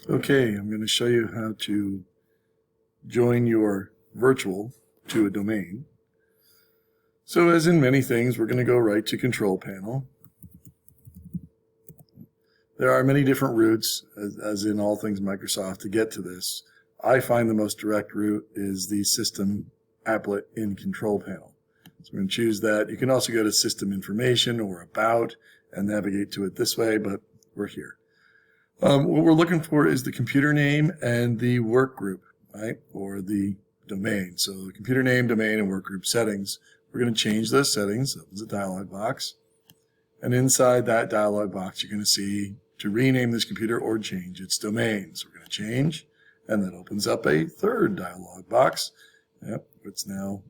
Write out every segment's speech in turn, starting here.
Okay, I'm going to show you how to join your virtual to a domain. So as in many things, we're going to go right to Control Panel. There are many different routes, as in all things Microsoft, to get to this. I find the most direct route is the System applet in Control Panel. So we're going to choose that. You can also go to System Information or About and navigate to it this way, but we're here. What we're looking for is the computer name and the work group, right, or the domain. So the computer name, domain, and work group settings. We're going to change those settings. That was a dialog box. And inside that dialog box, you're going to see to rename this computer or change its domain. So we're going to change, and that opens up a third dialog box. Yep, it's now,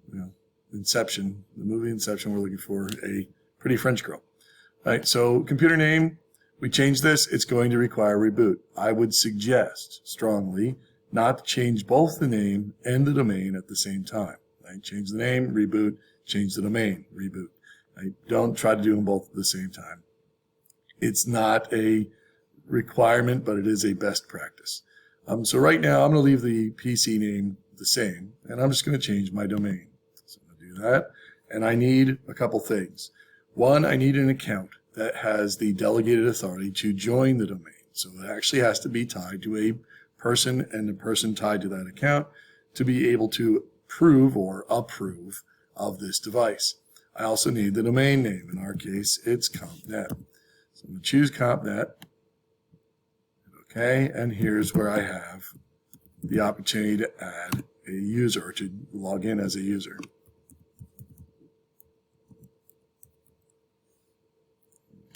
Inception, the movie Inception. We're looking for a pretty French girl. Right, so computer name, we change this, it's going to require reboot. I would suggest strongly not to change both the name and the domain at the same time. Right? Change the name, reboot, change the domain, reboot. Right? Don't try to do them both at the same time. It's not a requirement, but it is a best practice. So right now, I'm going to leave the PC name the same, and I'm just going to change my domain. So I'm going to do that, and I need a couple things. One, I need an account that has the delegated authority to join the domain. So it actually has to be tied to a person and the person tied to that account to be able to prove or approve of this device. I also need the domain name. In our case, it's CompNet. So I'm going to choose CompNet. Okay, and here's where I have the opportunity to add a user or to log in as a user.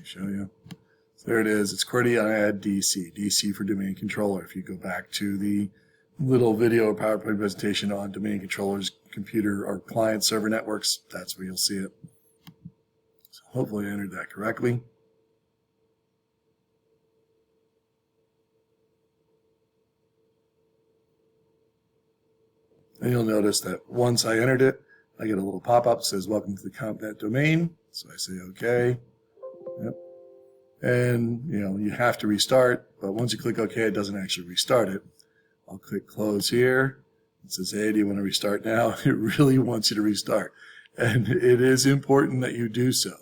Show you. So there it is. It's QWERTY. I add DC. DC for domain controller. If you go back to the little video or PowerPoint presentation on domain controllers, computer or client server networks, that's where you'll see it. So hopefully I entered that correctly. And you'll notice that once I entered it, I get a little pop-up that says welcome to the CompNet domain. So I say okay. Yep. And you have to restart, but once you click OK, it doesn't actually restart it. I'll click close here. It says, hey, do you want to restart now? It really wants you to restart. And it is important that you do so.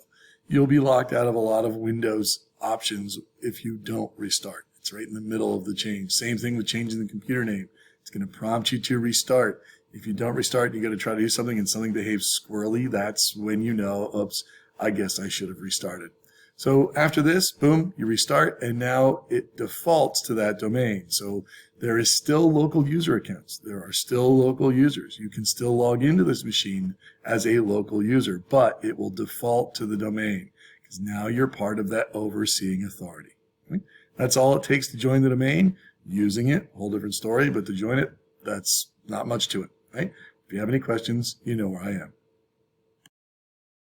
You'll be locked out of a lot of Windows options if you don't restart. It's right in the middle of the change. Same thing with changing the computer name. It's going to prompt you to restart. If you don't restart, you got to try to do something and something behaves squirrely. That's when you know, oops, I guess I should have restarted. So after this, boom, you restart, and now it defaults to that domain. So there is still local user accounts. There are still local users. You can still log into this machine as a local user, but it will default to the domain because now you're part of that overseeing authority. Okay? That's all it takes to join the domain. Using it, whole different story, but to join it, that's not much to it. Right? If you have any questions, you know where I am.